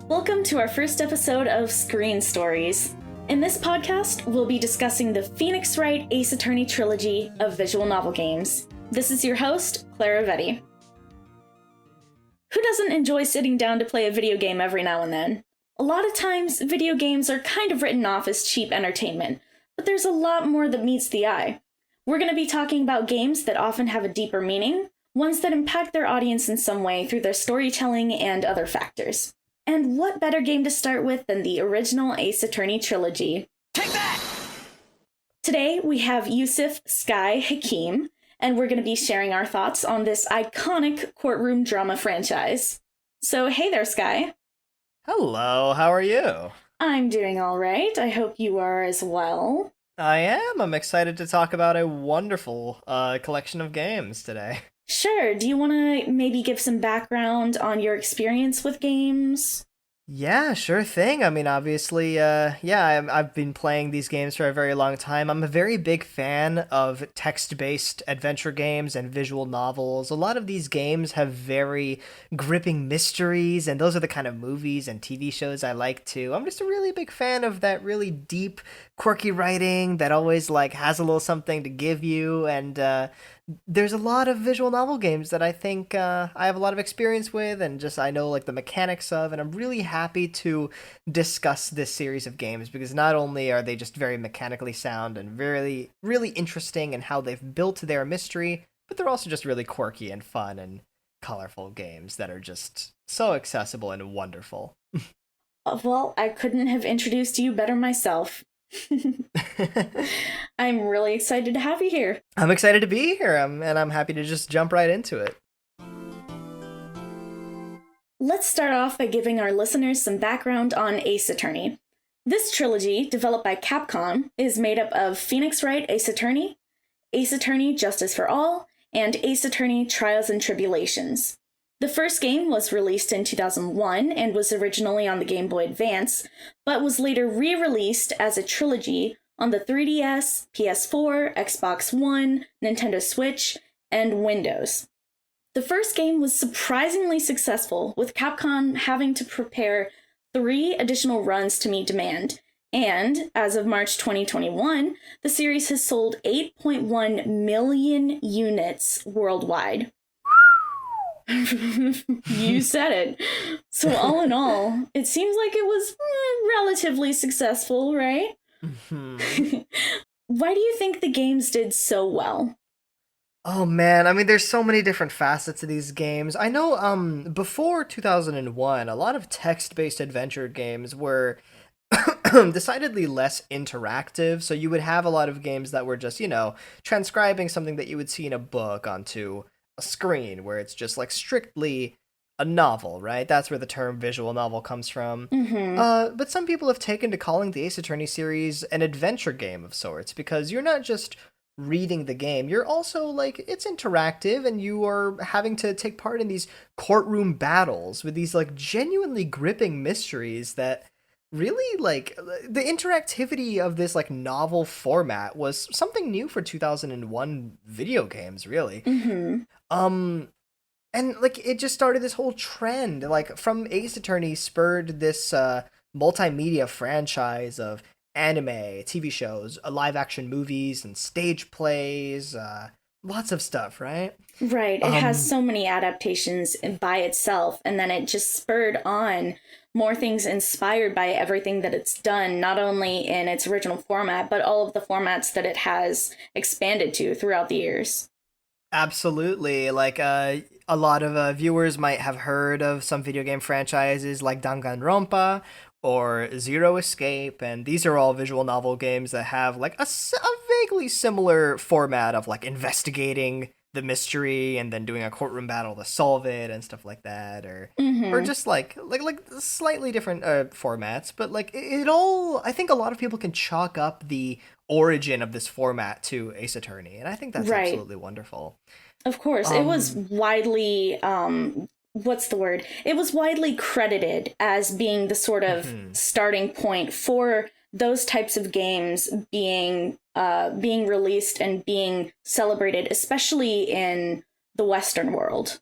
Welcome to our first episode of Screen Stories. In this podcast, we'll be discussing the Phoenix Wright Ace Attorney trilogy of visual novel games. This is your host, Clare Rivetti. Who doesn't enjoy sitting down to play a video game every now and then? A lot of times, video games are kind of written off as cheap entertainment, but there's a lot more that meets the eye. We're going to be talking about games that often have a deeper meaning, ones that impact their audience in some way through their storytelling and other factors. And what better game to start with than the original Ace Attorney trilogy? Take that! Today, we have Yusuf, Sky, Hakym, and we're going to be sharing our thoughts on this iconic courtroom drama franchise. So hey there, Sky. Hello, how are you? I'm doing all right. I hope you are as well. I am. I'm excited to talk about a wonderful collection of games today. Sure. Do you want to maybe give some background on your experience with games? Yeah, sure thing. I mean, obviously, I've been playing these games for a very long time. I'm a very big fan of text-based adventure games and visual novels. A lot of these games have very gripping mysteries, and those are the kind of movies and TV shows I like too. I'm just a really big fan of that really deep, quirky writing that always has a little something to give you, and there's a lot of visual novel games that I think I have a lot of experience with and just I know the mechanics of, and I'm really happy to discuss this series of games because not only are they just very mechanically sound and really, really interesting in how they've built their mystery, but they're also just really quirky and fun and colorful games that are just so accessible and wonderful. Well, I couldn't have introduced you better myself. I'm really excited to have you here. I'm excited to be here, and I'm happy to just jump right into it. Let's start off by giving our listeners some background on Ace Attorney. This trilogy, developed by Capcom, is made up of Phoenix Wright Ace Attorney Justice for All, and Ace Attorney Trials and Tribulations. The first game was released in 2001 and was originally on the Game Boy Advance, but was later re-released as a trilogy on the 3DS, PS4, Xbox One, Nintendo Switch, and Windows. The first game was surprisingly successful, with Capcom having to prepare 3 additional runs to meet demand, and as of March 2021, the series has sold 8.1 million units worldwide. You said it. So all in all, it seems like it was relatively successful, right? Mm-hmm. Why do you think the games did so well? Oh man, I mean there's so many different facets of these games. I know before 2001, a lot of text-based adventure games were decidedly less interactive, so you would have a lot of games that were just, transcribing something that you would see in a book onto a screen where it's just strictly a novel, right? That's where the term visual novel comes from. Mm-hmm. But some people have taken to calling the Ace Attorney series an adventure game of sorts because you're not just reading the game, you're also it's interactive and you are having to take part in these courtroom battles with these genuinely gripping mysteries that really the interactivity of this novel format was something new for 2001 video games, really. Mm-hmm. And it just started this whole trend from Ace Attorney spurred this multimedia franchise of anime, TV shows, live action movies and stage plays, lots of stuff, right? Right. It has so many adaptations by itself, and then it just spurred on more things inspired by everything that it's done, not only in its original format, but all of the formats that it has expanded to throughout the years. Absolutely. A lot of viewers might have heard of some video game franchises like Danganronpa or Zero Escape, and these are all visual novel games that have a vaguely similar format of investigating the mystery and then doing a courtroom battle to solve it and stuff like that, or just slightly different formats, but it all, I think a lot of people can chalk up the origin of this format to Ace Attorney, and I think that's Right. absolutely wonderful. Of course, it was widely, what's the word? It was widely credited as being the sort of starting point for those types of games being released and being celebrated, especially in the Western world.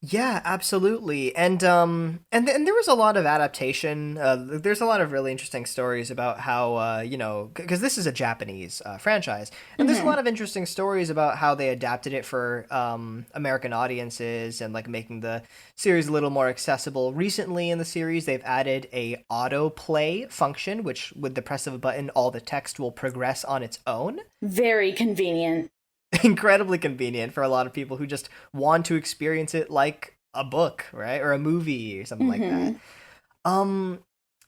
Yeah, absolutely. And there was a lot of adaptation. There's a lot of really interesting stories about how because this is a Japanese franchise, and there's a Hmm. lot of interesting stories about how they adapted it for American audiences and like making the series a little more accessible. Recently in the series, they've added a autoplay function, which with the press of a button, all the text will progress on its own. Very convenient. Incredibly convenient for a lot of people who just want to experience it like a book, right? Or a movie or something like that. Hmm. Um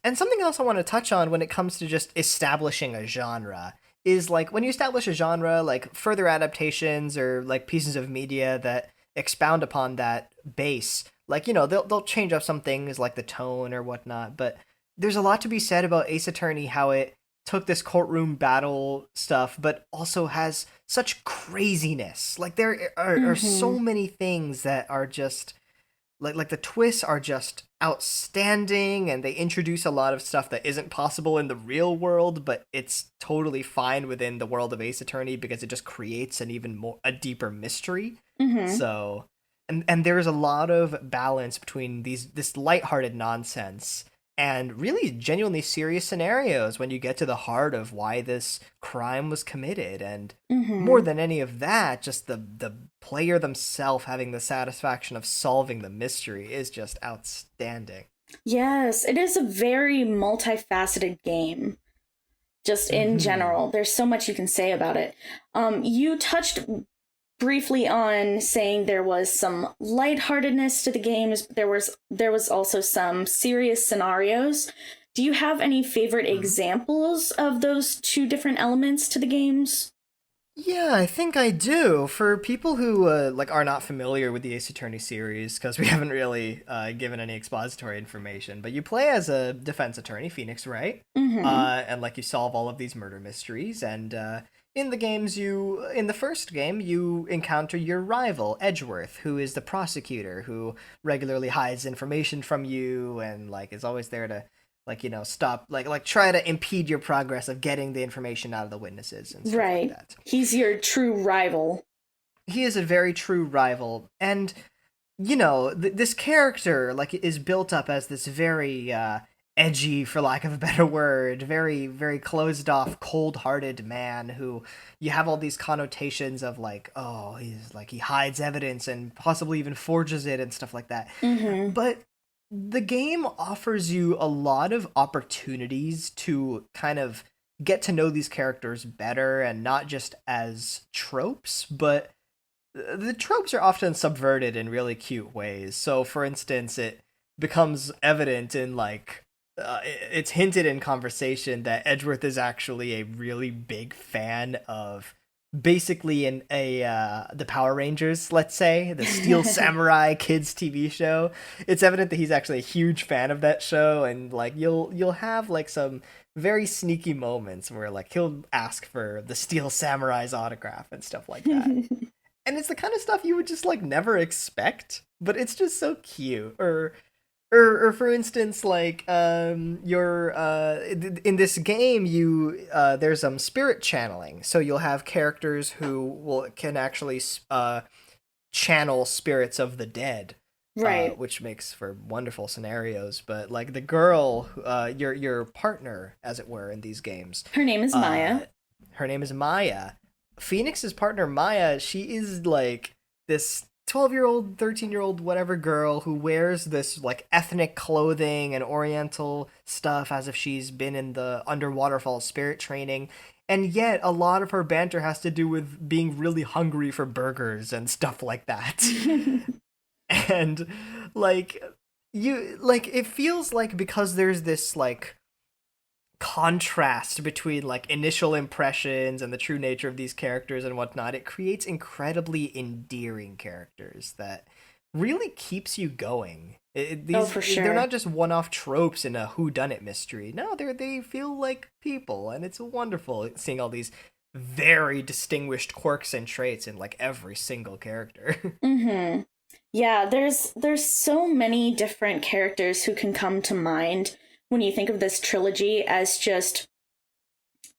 and something else I want to touch on when it comes to just establishing a genre is like when you establish a genre, like further adaptations or like pieces of media that expound upon that base, like they'll change up some things like the tone or whatnot, but there's a lot to be said about Ace Attorney, how it took this courtroom battle stuff, but also has such craziness. Like there are so Hmm. many things that are just like the twists are just outstanding, and they introduce a lot of stuff that isn't possible in the real world, but it's totally fine within the world of Ace Attorney because it just creates an even more a deeper mystery. Hmm. So and there is a lot of balance between this lighthearted nonsense and really genuinely serious scenarios when you get to the heart of why this crime was committed. And more Hmm. than any of that, just the player themselves having the satisfaction of solving the mystery is just outstanding. Yes, it is a very multifaceted game. Just in Hmm. general, there's so much you can say about it. You touched briefly on saying there was some lightheartedness to the games. There was also some serious scenarios. Do you have any favorite examples of those two different elements to the games? Yeah, I think I do. For people who like are not familiar with the Ace Attorney series, because we haven't really given any expository information, but you play as a defense attorney, Phoenix Wright, Mm-hmm. and like you solve all of these murder mysteries. And in the games, in the first game, you encounter your rival Edgeworth, who is the prosecutor who regularly hides information from you and like is always there to like stop like try to impede your progress of getting the information out of the witnesses and stuff like Right. that. He's your true rival. He is a very true rival, and this character like is built up as this very edgy, for lack of a better word, very very closed off, cold-hearted man who you have all these connotations of like, oh, he's like he hides evidence and possibly even forges it and stuff like that. Mm-hmm. But the game offers you a lot of opportunities to kind of get to know these characters better, and not just as tropes, but the tropes are often subverted in really cute ways. So, for instance, it becomes evident in like it's hinted in conversation that Edgeworth is actually a really big fan of basically in a the Power Rangers, let's say, the Steel Samurai kids TV show. It's evident that he's actually a huge fan of that show, and like you'll have like some very sneaky moments where like he'll ask for the Steel Samurai's autograph and stuff like that, and it's the kind of stuff you would just like never expect, but it's just so cute. Or for instance, like you're in this game, you there's spirit channeling, so you'll have characters who will can actually channel spirits of the dead, Right. which makes for wonderful scenarios. But like the girl, your partner, as it were, in these games, Her name is Maya. uh, her name is Maya. Phoenix's partner Maya, she is like this 12-year-old, 13-year-old, whatever girl who wears this like ethnic clothing and oriental stuff as if she's been in the underwaterfall spirit training. And yet, a lot of her banter has to do with being really hungry for burgers and stuff like that. And like it feels like because there's this like contrast between like initial impressions and the true nature of these characters and whatnot, it creates incredibly endearing characters that really keeps you going. Oh, for They're not sure. just one-off tropes in a whodunit mystery. No, they feel like people, and it's wonderful seeing all these very distinguished quirks and traits in like every single character. Mm-hmm. Yeah, there's so many different characters who can come to mind when you think of this trilogy as just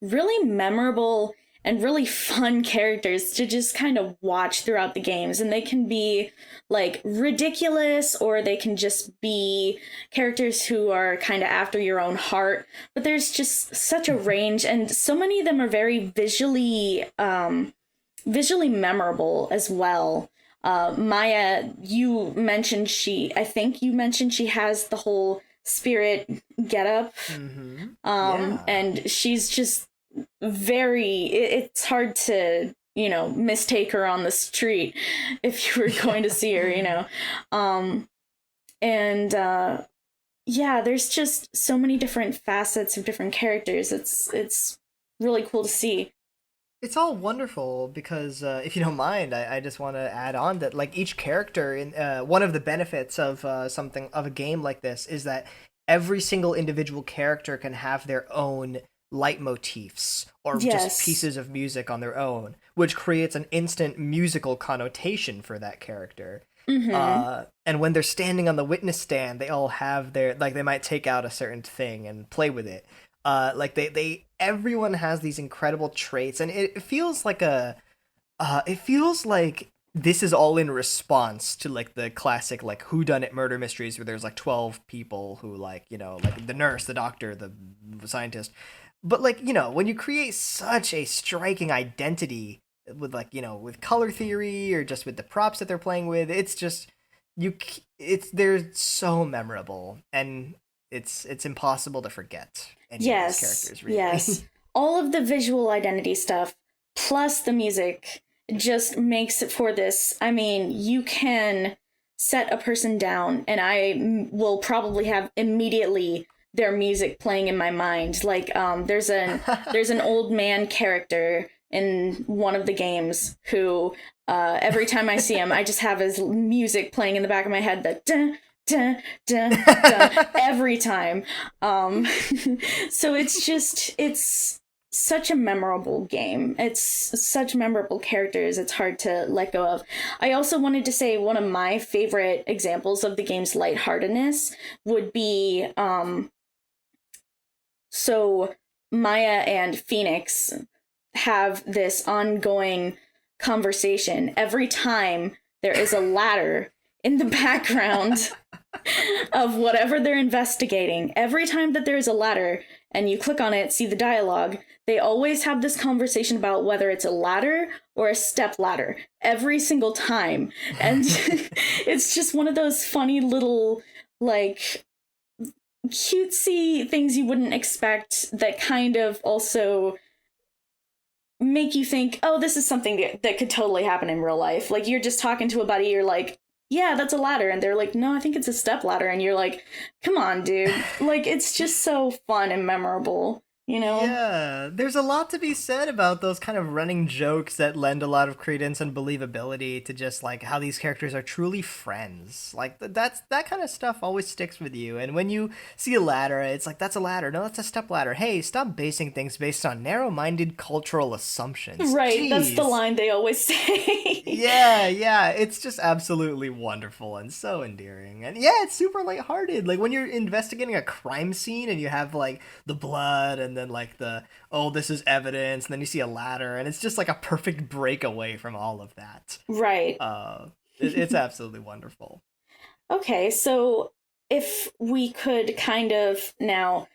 really memorable and really fun characters to just kind of watch throughout the games. And they can be like ridiculous, or they can just be characters who are kind of after your own heart. But there's just such a range, and so many of them are very visually memorable as well. Maya, I think you mentioned she has the whole spirit getup. Yeah. And she's just it's hard to, mistake her on the street if you were going to see her, and yeah, there's just so many different facets of different characters. It's really cool to see. It's all wonderful because, if you don't mind, I just want to add on that like each character in one of the benefits of something of a game like this is that every single individual character can have their own leitmotifs or just Yes. pieces of music on their own, which creates an instant musical connotation for that character. Mm-hmm. And when they're standing on the witness stand, they all have their like they might take out a certain thing and play with it. Like they everyone has these incredible traits, and it feels like it feels like this is all in response to like the classic like whodunit murder mysteries where there's like 12 people who like like the nurse, the doctor, the scientist. But like when you create such a striking identity with like with color theory or just with the props that they're playing with, it's just they're so memorable, and it's impossible to forget any of these Yes, characters really. yes. All of the visual identity stuff plus the music just makes it for this. I mean, you can set a person down, and will probably have immediately their music playing in my mind. Like, there's an old man character in one of the games who, every time I see him, I just have his music playing in the back of my head. The dun, dun, dun, dun, every time. So it's such a memorable game. It's such memorable characters. It's hard to let go of. I also wanted to say one of my favorite examples of the game's lightheartedness would be so Maya and Phoenix have this ongoing conversation every time there is a ladder in the background of whatever they're investigating. Every time that there is a ladder and you click on it, see the dialogue, they always have this conversation about whether it's a ladder or a step ladder every single time. And it's just one of those funny little, like, cutesy things you wouldn't expect that kind of also make you think, oh, this is something that could totally happen in real life. Like, you're just talking to a buddy, you're like, yeah, that's a ladder. And they're like, no, I think it's a step ladder. And you're like, come on, dude. Like, it's just so fun and memorable, you know? Yeah, there's a lot to be said about those kind of running jokes that lend a lot of credence and believability to just like how these characters are truly friends. Like that kind of stuff always sticks with you. And when you see a ladder, it's like that's a ladder. No, that's a step ladder. Hey, stop basing things based on narrow-minded cultural assumptions. Right, that's the Jeez. line they always say. Yeah, yeah, it's just absolutely wonderful and so endearing. And yeah, it's super lighthearted. Like when you're investigating a crime scene and you have like the blood and then like the oh, this is evidence, and then you see a ladder and it's just like a perfect breakaway from all of that. Right. It's absolutely wonderful. Okay, so if we could kind of now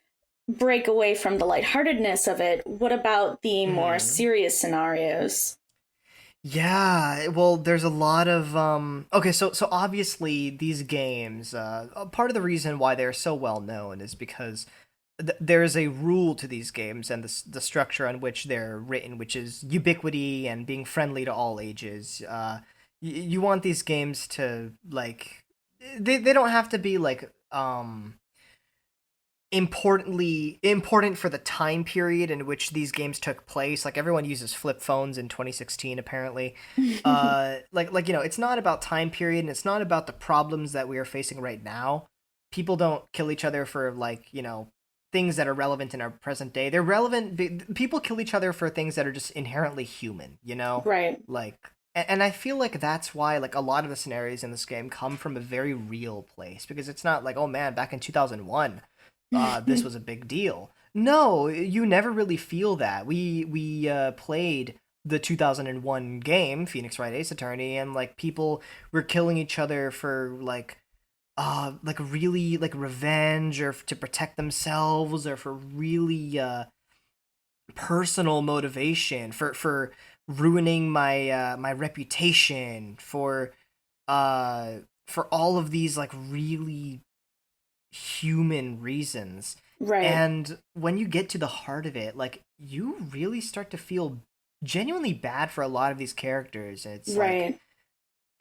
break away from the lightheartedness of it, what about the more Hmm. serious scenarios? Yeah, well, there's a lot of okay, so obviously these games, part of the reason why they're so well known is because there's a rule to these games and the structure on which they're written, which is ubiquity and being friendly to all ages. You want these games to like they don't have to be like important for the time period in which these games took place. Like everyone uses flip phones in 2016 apparently. Like it's not about time period and it's not about the problems that we are facing right now. People don't kill each other for like things that are relevant in our present day. They're relevant. People kill each other for things that are just inherently human. Right. Like. And I feel like that's why like a lot of the scenarios in this game come from a very real place because it's not like oh man back in 2001 this was a big deal. No, you never really feel that. We played the 2001 game, Phoenix Wright Ace Attorney, and like people were killing each other for like really like revenge or to protect themselves or for really personal motivation for ruining my reputation uh for all of these like really human reasons. Right, And when you get to the heart of it, like you really start to feel genuinely bad for a lot of these characters. It's like right.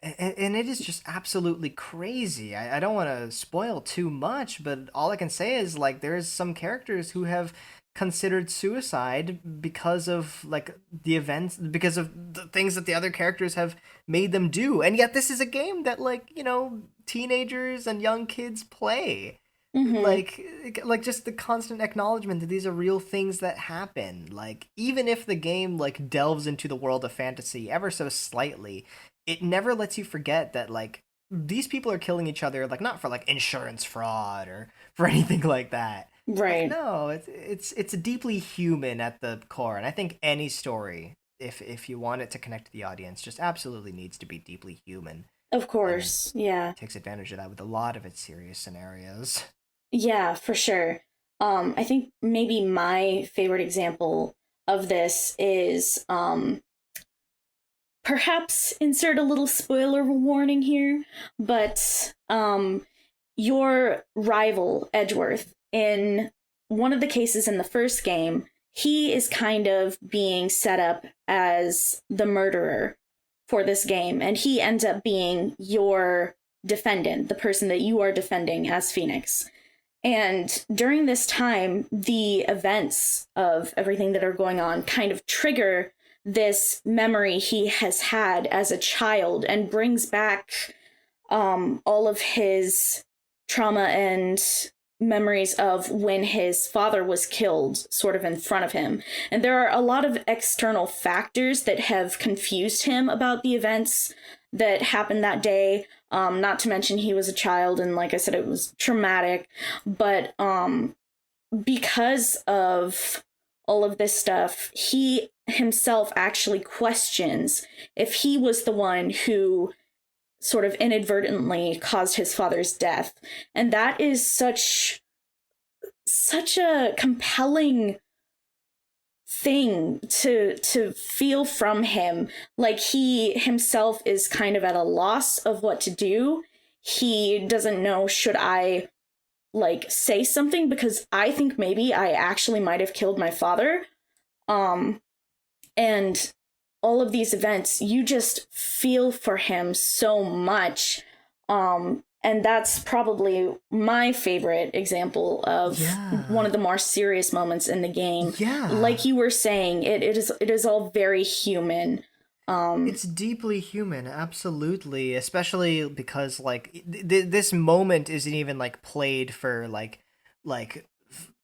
and it is just absolutely crazy. I don't want to spoil too much, but all I can say is like there's some characters who have considered suicide because of like the events because of the things that the other characters have made them do. And yet this is a game that like, teenagers and young kids play. Mm-hmm. Like just the constant acknowledgement that these are real things that happen. Like even if the game like delves into the world of fantasy ever so slightly, it never lets you forget that like these people are killing each other like not for like insurance fraud or for anything like that. Like Right. no, it's deeply human at the core, and I think any story, if you want it to connect to the audience, just absolutely needs to be deeply human, Of and it course. Yeah. takes advantage of that with a lot of its serious scenarios. Yeah, for sure. I think maybe my favorite example of this is perhaps insert a little spoiler warning here, but your rival Edgeworth in one of the cases in the first game, he is kind of being set up as the murderer for this game, and he ends up being your defendant, the person that you are defending as Phoenix. And during this time, the events of everything that are going on kind of trigger this memory he has had as a child and brings back all of his trauma and memories of when his father was killed sort of in front of him. And there are a lot of external factors that have confused him about the events that happened that day. Not to mention he was a child, and like I said, it was traumatic. But because of all of this stuff, he himself actually questions if he was the one who sort of inadvertently caused his father's death. And that is such a compelling thing to feel from him. Like he himself is kind of at a loss of what to do. He doesn't know, should I like say something, because I think maybe I actually might have killed my father. um and all of these events, you just feel for him so much. And that's probably my favorite example of one Yeah. of the more serious moments in the game. Like Yeah. you were saying, it is all very human. It's deeply human, absolutely, especially because like this moment isn't even like played for like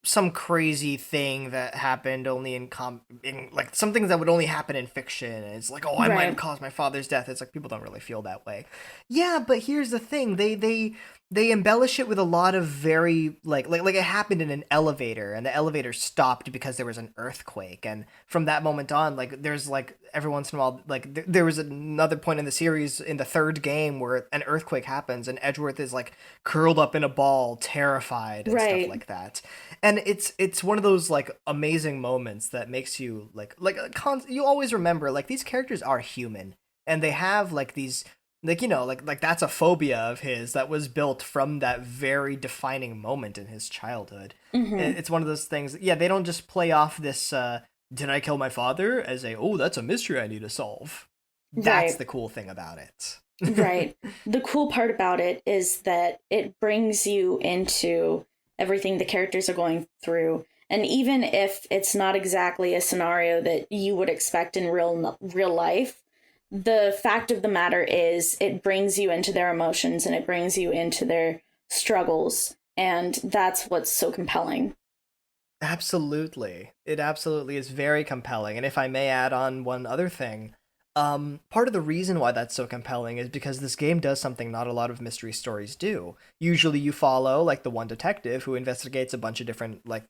some crazy thing that happened only in like some things that would only happen in fiction. It's like, oh, I might have Right. caused my father's death. It's like people don't really feel that way. Yeah, but here's the thing. They embellish it with a lot of very like it happened in an elevator and the elevator stopped because there was an earthquake, and from that moment on like there's like every once in a while like there was another point in the series in the third game where an earthquake happens and Edgeworth is like curled up in a ball terrified and stuff Right. like that. And it's one of those like amazing moments that makes you you always remember like these characters are human and they have like these like that's a phobia of his that was built from that very defining moment in his childhood. Mm-hmm. It's one of those things. Yeah, they don't just play off this did I kill my father as a, oh, that's a mystery I need to solve. That's Right. the cool thing about it. Right. The cool part about it is that it brings you into everything the characters are going through. And even if it's not exactly a scenario that you would expect in real life, the fact of the matter is it brings you into their emotions and it brings you into their struggles. And that's what's so compelling. Absolutely. It absolutely is very compelling. And if I may add on one other thing, part of the reason why that's so compelling is because this game does something not a lot of mystery stories do. Usually you follow like the one detective who investigates a bunch of different like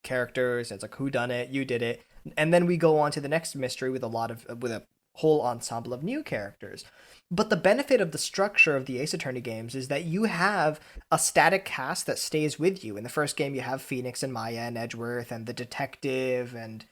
characters. It's like, who done it? You did it. And then we go on to the next mystery with a whole ensemble of new characters. But the benefit of the structure of the Ace Attorney games is that you have a static cast that stays with you. In the first game, you have Phoenix and Maya and Edgeworth and the detective and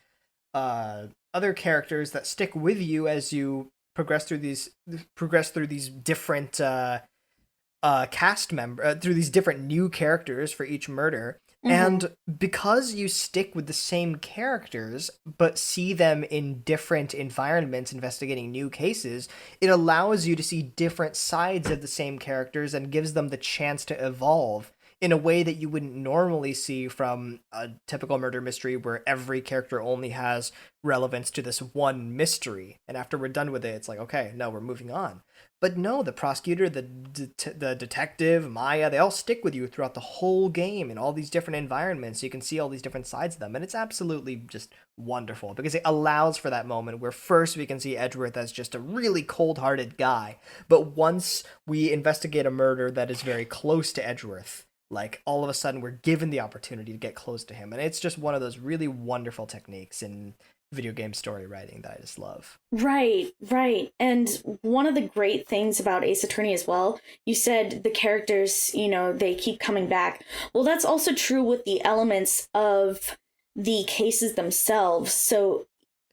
other characters that stick with you as you progress through these different through these different new characters for each murder. And because you stick with the same characters but see them in different environments investigating new cases, it allows you to see different sides of the same characters and gives them the chance to evolve in a way that you wouldn't normally see from a typical murder mystery where every character only has relevance to this one mystery. And after we're done with it, it's like, okay, no, we're moving on. But no, the prosecutor, the detective, Maya, they all stick with you throughout the whole game in all these different environments. So you can see all these different sides of them. And it's absolutely just wonderful because it allows for that moment where first we can see Edgeworth as just a really cold-hearted guy. But once we investigate a murder that is very close to Edgeworth, like all of a sudden we're given the opportunity to get close to him. And it's just one of those really wonderful techniques in video game story writing that I just love. Right, right. And one of the great things about Ace Attorney as well, you said the characters, they keep coming back. Well, that's also true with the elements of the cases themselves. So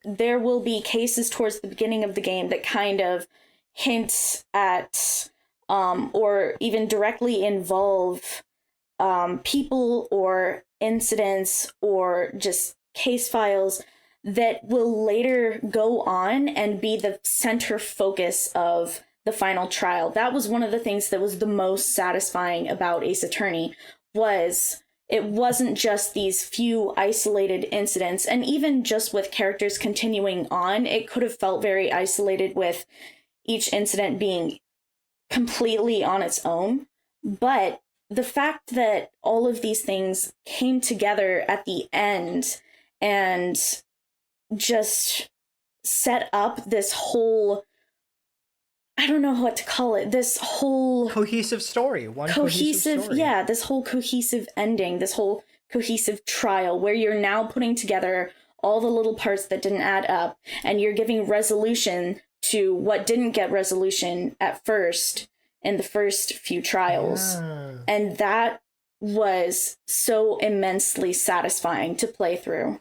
there will be cases towards the beginning of the game that kind of hint at or even directly involve people or incidents or just case files that will later go on and be the center focus of the final trial. That was one of the things that was the most satisfying about Ace Attorney, was it wasn't just these few isolated incidents. And even just with characters continuing on, it could have felt very isolated with each incident being completely on its own. But the fact that all of these things came together at the end and just set up this whole, I don't know what to call it, this whole cohesive story. Cohesive story. Yeah, this whole cohesive ending, this whole cohesive trial where you're now putting together all the little parts that didn't add up and you're giving resolution to what didn't get resolution at first in the first few trials. Yeah. And that was so immensely satisfying to play through.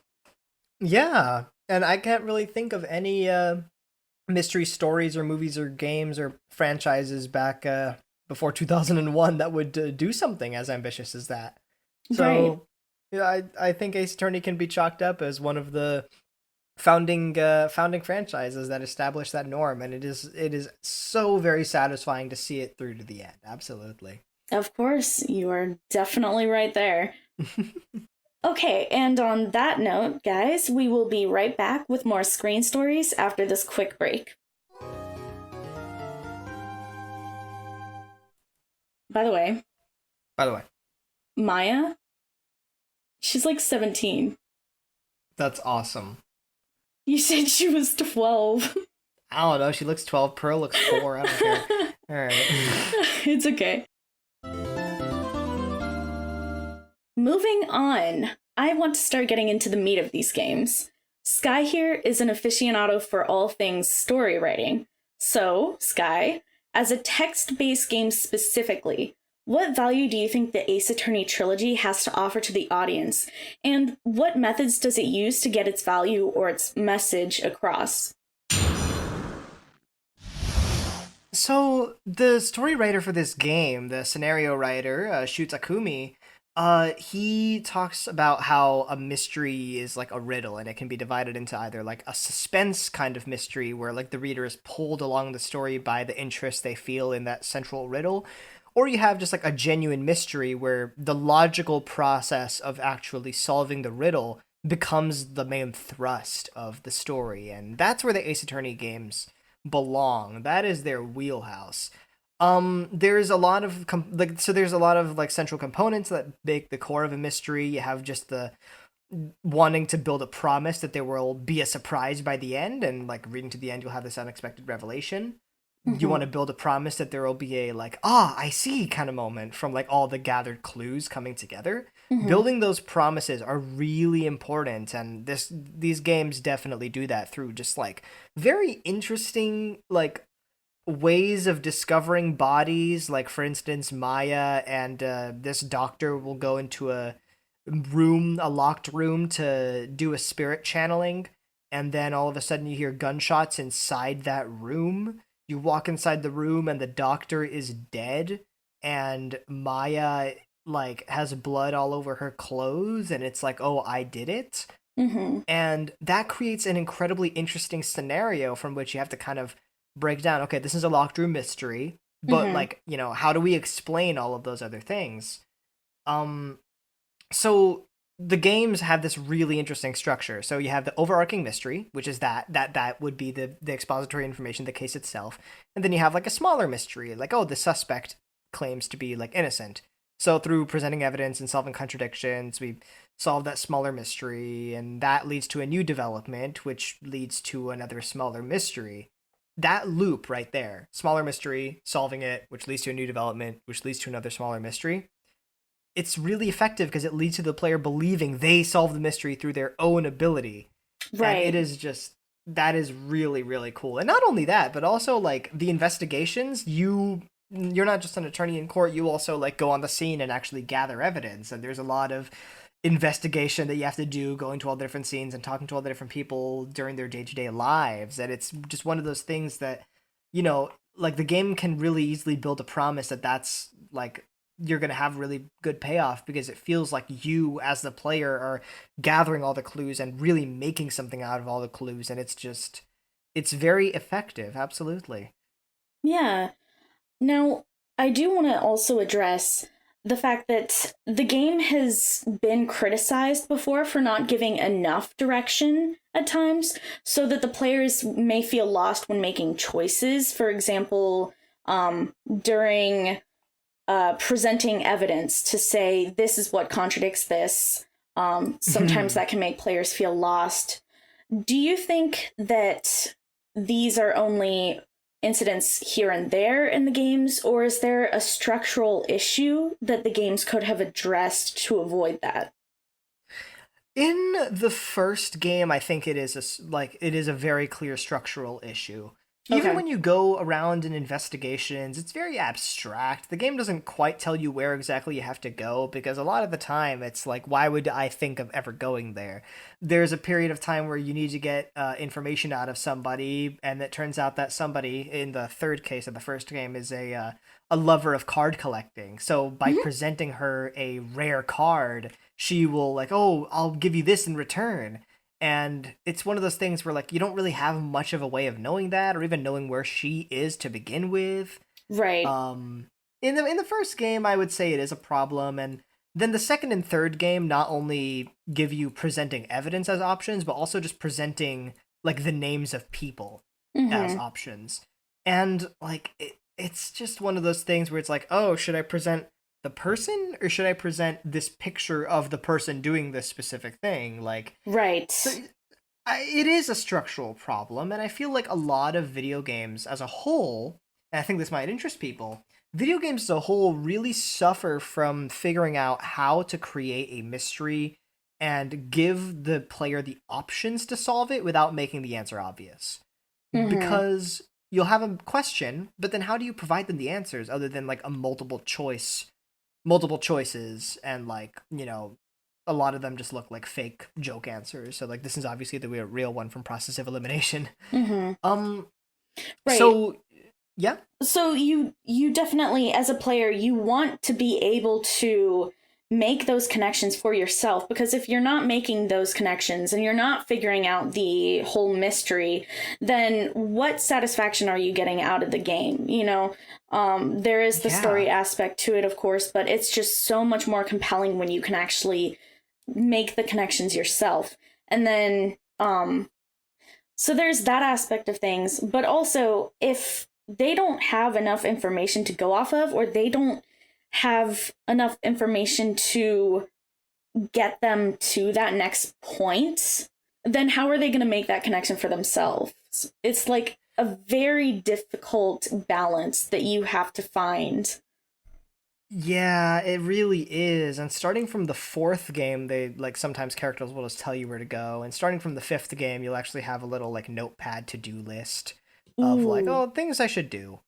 Yeah. And I can't really think of any mystery stories or movies or games or franchises back before 2001 that would do something as ambitious as that. So, right. Yeah, I think Ace Attorney can be chalked up as one of the founding franchises that established that norm, and it is so very satisfying to see it through to the end. Absolutely. Of course, you are definitely right there. Okay, and on that note, guys, we will be right back with more screen stories after this quick break. By the way, Maya, she's like 17. That's awesome. You said she was 12. I don't know, she looks 12, Pearl looks 4, I don't care. Alright. It's okay. Moving on, I want to start getting into the meat of these games. Sky here is an aficionado for all things story writing. So, Sky, as a text-based game specifically, what value do you think the Ace Attorney trilogy has to offer to the audience? And what methods does it use to get its value or its message across? So, the story writer for this game, the scenario writer, shoots Hakym, he talks about how a mystery is like a riddle, and it can be divided into either like a suspense kind of mystery where like the reader is pulled along the story by the interest they feel in that central riddle, or you have just like a genuine mystery where the logical process of actually solving the riddle becomes the main thrust of the story. And that's where the Ace Attorney games belong. That is their wheelhouse. There's a lot of there's a lot of like central components that make the core of a mystery. You have just the wanting to build a promise that there will be a surprise by the end, and like reading to the end you'll have this unexpected revelation. you want to build a promise that there will be a like, I see kind of moment from like all the gathered clues coming together. Mm-hmm. Building those promises are really important, and these games definitely do that through just like very interesting like ways of discovering bodies. Like for instance, Maya and this doctor will go into a locked room to do a spirit channeling, and then all of a sudden you hear gunshots inside that room. You walk inside the room and the doctor is dead, and Maya like has blood all over her clothes, and it's like, oh, I did it. Mm-hmm. And that creates an incredibly interesting scenario from which you have to kind of break down, okay, this is a locked room mystery, but Mm-hmm. like, how do we explain all of those other things? Um so the games have this really interesting structure. So you have the overarching mystery, which is that would be the expository information, the case itself. And then you have like a smaller mystery, like, oh, the suspect claims to be like innocent. So through presenting evidence and solving contradictions, we solve that smaller mystery, and that leads to a new development, which leads to another smaller mystery. That loop right there, smaller mystery, solving it, which leads to a new development, which leads to another smaller mystery, it's really effective because it leads to the player believing they solve the mystery through their own ability. And it Right. is just, that is really, really cool. And not only that, but also like the investigations, you're not just an attorney in court, you also like go on the scene and actually gather evidence. And there's a lot of investigation that you have to do, going to all the different scenes and talking to all the different people during their day-to-day lives. And it's just one of those things that, like the game can really easily build a promise that that's like you're going to have really good payoff, because it feels like you as the player are gathering all the clues and really making something out of all the clues, and it's very effective. Absolutely. Yeah. Now, I do want to also address the fact that the game has been criticized before for not giving enough direction at times, so that the players may feel lost when making choices. For example, during presenting evidence to say this is what contradicts this, sometimes that can make players feel lost. Do you think that these are only incidents here and there in the games, or is there a structural issue that the games could have addressed to avoid that? In the first game, I think it is a very clear structural issue. Even Okay. when you go around in investigations, it's very abstract. The game doesn't quite tell you where exactly you have to go, because a lot of the time it's like, why would I think of ever going there? There's a period of time where you need to get information out of somebody, and it turns out that somebody in the third case of the first game is a lover of card collecting. So by Mm-hmm. presenting her a rare card, she will like, oh, I'll give you this in return. And it's one of those things where like you don't really have much of a way of knowing that, or even knowing where she is to begin with. Right. um in the first game, I would say it is a problem. And then the second and third game not only give you presenting evidence as options, but also just presenting like the names of people as Mm-hmm. options. And like it's just one of those things where it's like, oh, should I present the person, or should I present this picture of the person doing this specific thing? Like, so Right. it is a structural problem, and I feel like a lot of video games as a whole, and I think this might interest people, video games as a whole really suffer from figuring out how to create a mystery and give the player the options to solve it without making the answer obvious. Mm-hmm. Because you'll have a question, but then how do you provide them the answers other than like a multiple choices, and like, a lot of them just look like fake joke answers. So like this is obviously the real one from process of elimination. Mm-hmm. um Right. so yeah. So you definitely, as a player, you want to be able to make those connections for yourself, because if you're not making those connections and you're not figuring out the whole mystery, then what satisfaction are you getting out of the game? There is the Yeah. story aspect to it, of course, but it's just so much more compelling when you can actually make the connections yourself. And then so there's that aspect of things, but also if they don't have enough information to go off of, or they don't have enough information to get them to that next point, then how are they going to make that connection for themselves? It's like a very difficult balance that you have to find. Yeah, it really is. And starting from the fourth game, they like sometimes characters will just tell you where to go. And starting from the fifth game, you'll actually have a little like notepad to-do list of like, Ooh, oh, things I should do.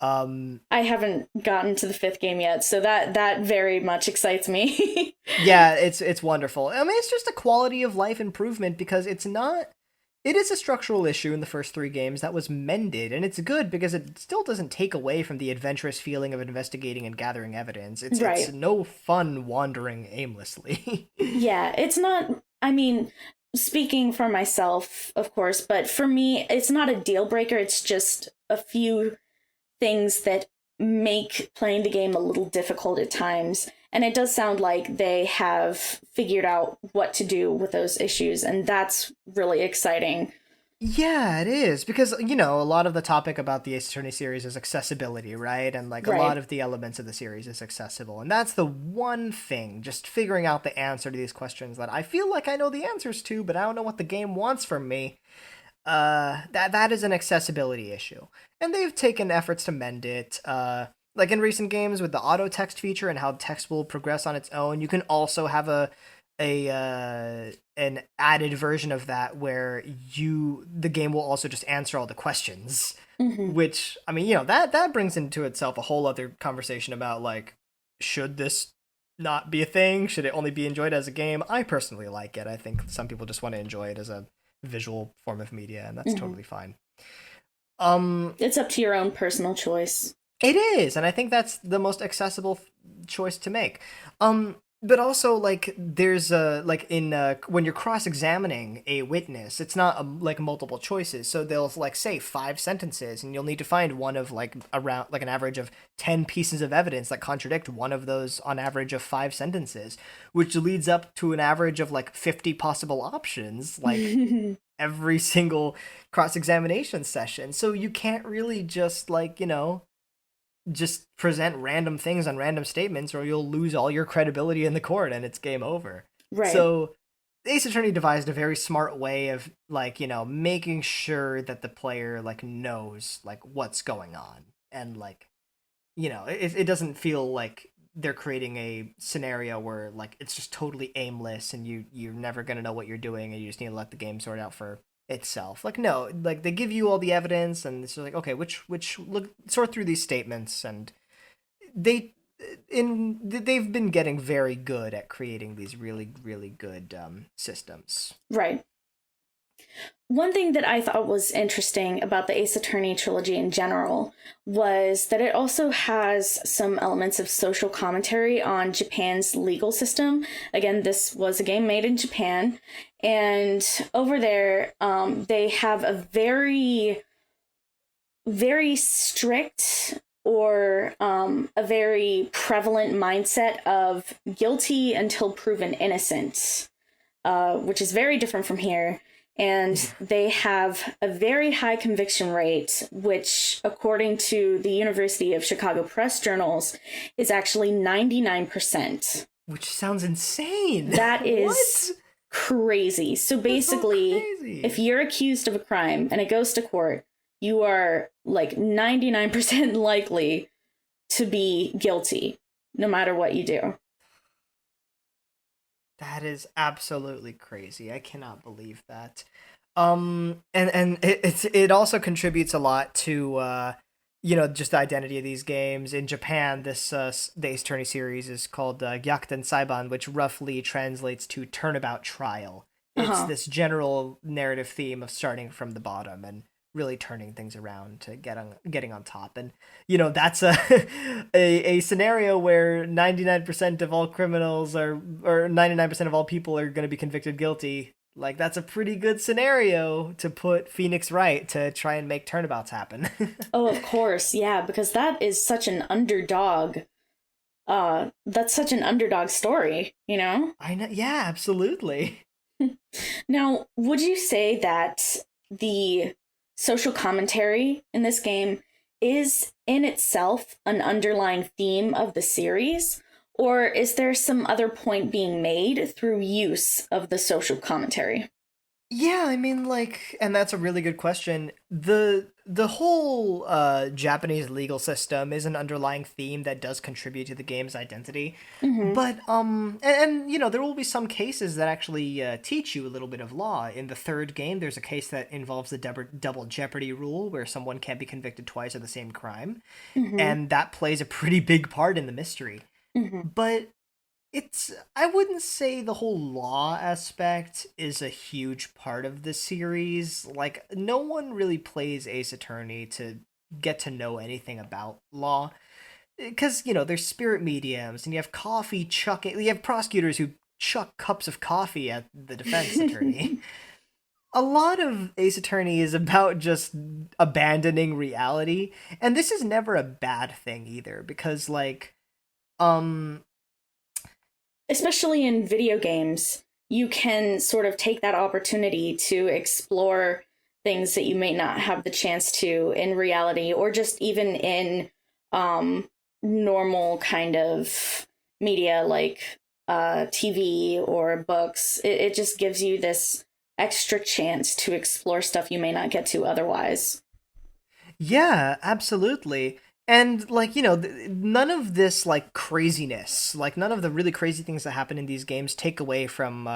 Um, I haven't gotten to the fifth game yet, so that very much excites me. yeah, it's wonderful. I mean, it's just a quality of life improvement because it's not. It is a structural issue in the first three games that was mended, and it's good because it still doesn't take away from the adventurous feeling of investigating and gathering evidence. It's Right. no fun wandering aimlessly. Yeah, it's not, I mean, speaking for myself, of course, but for me, it's not a deal breaker. It's just a few things that make playing the game a little difficult at times. And it does sound like they have figured out what to do with those issues, and that's really exciting. Yeah, it is because a lot of the topic about the Ace Attorney series is accessibility, right? And like a lot Right. of the elements of the series is accessible, and that's the one thing, just figuring out the answer to these questions that I feel like I know the answers to, but I don't know what the game wants from me. That is an accessibility issue, and they've taken efforts to mend it. Like in recent games with the auto text feature and how text will progress on its own, you can also have an added version of that where the game will also just answer all the questions, Hmm. which I mean, that brings into itself a whole other conversation about like, should this not be a thing? Should it only be enjoyed as a game? I personally like it. I think some people just want to enjoy it as a visual form of media, and that's Hmm. totally fine. Um, It's up to your own personal choice. it is, and I think that's the most accessible choice to make. But also like there's like in when you're cross-examining a witness, it's not like multiple choices. So they'll like say five sentences, and you'll need to find one of like around like an average of 10 pieces of evidence that contradict one of those on average of five sentences, which leads up to an average of like 50 possible options, like every single cross-examination session. So you can't really just like, just present random things on random statements or you'll lose all your credibility in the court and it's game over. Right. So Ace Attorney devised a very smart way of like, making sure that the player like knows like what's going on and like, it doesn't feel like they're creating a scenario where like it's just totally aimless and you're never going to know what you're doing and you just need to let the game sort out for itself. Like no, like they give you all the evidence and it's just like okay, which look sort through these statements and they they've been getting very good at creating these really really good systems. Right. One thing that I thought was interesting about the Ace Attorney trilogy in general was that it also has some elements of social commentary on Japan's legal system. Again, this was a game made in Japan, and over there, they have a very strict or a very prevalent mindset of guilty until proven innocent, which is very different from here. And they have a very high conviction rate, which, according to the University of Chicago Press Journals, is actually 99%. Which sounds insane. That What? is crazy. So That's so basically, if crazy. you're accused of a crime and it goes to court, you are like 99% likely to be guilty, no matter what you do. That is absolutely crazy. I cannot believe that. And it also contributes a lot to just the identity of these games. In Japan, this the Ace Attorney series is called Gyakuten Saiban, which roughly translates to turnabout trial. Uh It's huh. this general narrative theme of starting from the bottom and really turning things around to getting on top. And that's a a scenario where 99% of all criminals are or 99% of all people are going to be convicted guilty. Like that's a pretty good scenario to put Phoenix right to try and make turnabouts happen. Oh, of course. Yeah, because that is such an underdog. That's such an underdog story, you know? I know, yeah, absolutely. Now, would you say that the social commentary in this game is in itself an underlying theme of the series? Or is there some other point being made through use of the social commentary? Yeah, I mean, like, and that's a really good question. The whole Japanese legal system is an underlying theme that does contribute to the game's identity. Hmm. But you know, there will be some cases that actually teach you a little bit of law. In the third game, there's a case that involves the double jeopardy rule, where someone can't be convicted twice of the same crime, Hmm. and that plays a pretty big part in the mystery. Hmm. But I wouldn't say the whole law aspect is a huge part of the series. Like, no one really plays Ace Attorney to get to know anything about law. Because, you know, there's spirit mediums, and you have coffee chucking, you have prosecutors who chuck cups of coffee at the defense attorney. A lot of Ace Attorney is about just abandoning reality, and this is never a bad thing either, because, like, um, Especially in video games, you can sort of take that opportunity to explore things that you may not have the chance to in reality, or just even in um, normal kind of media like TV or books. It just gives you this extra chance to explore stuff you may not get to otherwise. Yeah, absolutely. And like, you know, none of this like craziness, like none of the really crazy things that happen in these games take away from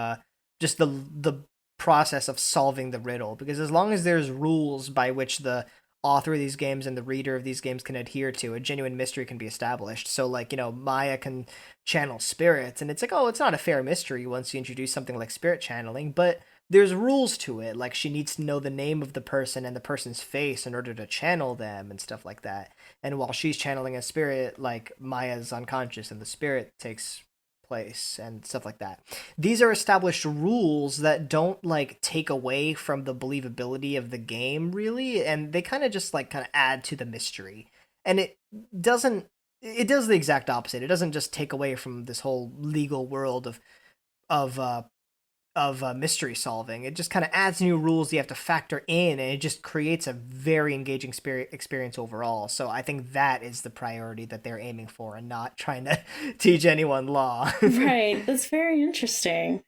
just the process of solving the riddle, because as long as there's rules by which the author of these games and the reader of these games can adhere to, a genuine mystery can be established. So like, you know, Maya can channel spirits, and it's like, oh, it's not a fair mystery once you introduce something like spirit channeling, but there's rules to it. Like, she needs to know the name of the person and the person's face in order to channel them and stuff like that. And while she's channeling a spirit, like, Maya's unconscious and the spirit takes place and stuff like that. These are established rules that don't like take away from the believability of the game really, and they kind of just like kind of add to the mystery. And doesn't it does the exact opposite. It doesn't just take away from this whole legal world of uh mystery solving. It just kind of adds new rules you have to factor in, and it just creates a very engaging experience overall. So I think that is the priority that they're aiming for, and not trying to teach anyone law. Right, that's very interesting.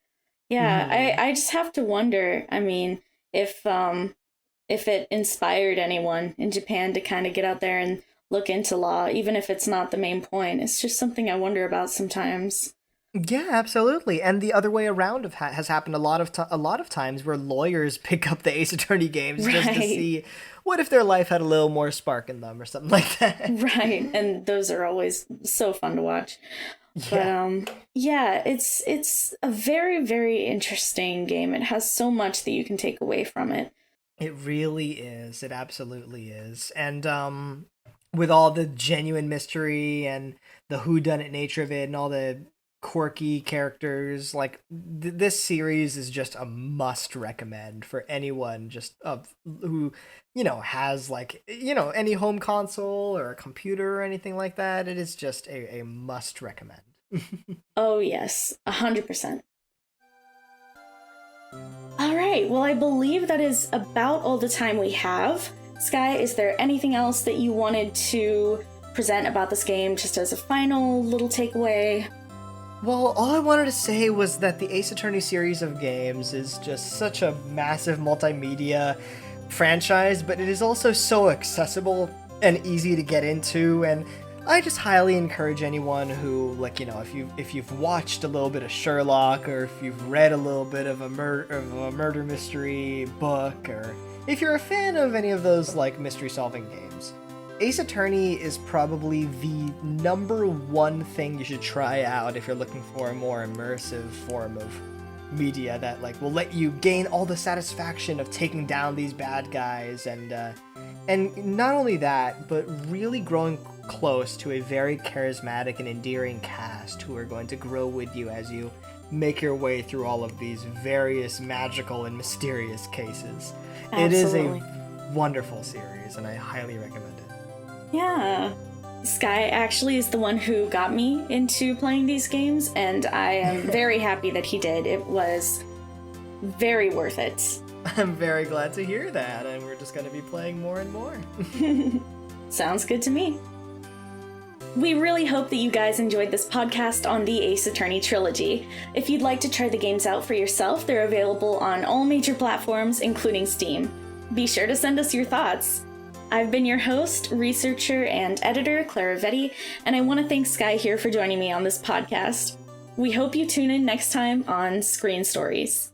Yeah, Hmm. I just have to wonder, I mean, if it inspired anyone in Japan to kind of get out there and look into law, even if it's not the main point. It's just something I wonder about sometimes. Yeah, absolutely. And the other way around has happened a lot of times, where lawyers pick up the Ace Attorney games just to Right. see what if their life had a little more spark in them or something like that. Right. And those are always so fun to watch. But Yeah. yeah, it's a very, very interesting game. It has so much that you can take away from it. It really is. It absolutely is. And with all the genuine mystery and the whodunit nature of it and all the quirky characters, like this series is just a must recommend for anyone just of who, you know, has like, you know, any home console or a computer or anything like that. It is just a must recommend. Oh yes, 100%. All right, well, I believe that is about all the time we have. Sky, is there anything else that you wanted to present about this game just as a final little takeaway? Well, all I wanted to say was that the Ace Attorney series of games is just such a massive multimedia franchise, but it is also so accessible and easy to get into, and I just highly encourage anyone who, like, you know, if you've watched a little bit of Sherlock, or if you've read a little bit of a murder mystery book, or if you're a fan of any of those like mystery solving games, Ace Attorney is probably the number one thing you should try out if you're looking for a more immersive form of media that like will let you gain all the satisfaction of taking down these bad guys, and not only that, but really growing close to a very charismatic and endearing cast who are going to grow with you as you make your way through all of these various magical and mysterious cases. It is a Absolutely. wonderful series, and I highly recommend it. Yeah. Sky actually is the one who got me into playing these games, and I am very happy that he did. It was very worth it. I'm very glad to hear that, and we're just going to be playing more and more. Sounds good to me. We really hope that you guys enjoyed this podcast on the Ace Attorney trilogy. If you'd like to try the games out for yourself, they're available on all major platforms, including Steam. Be sure to send us your thoughts. I've been your host, researcher, and editor, Clare Rivetti, and I want to thank Sky here for joining me on this podcast. We hope you tune in next time on Screen Stories.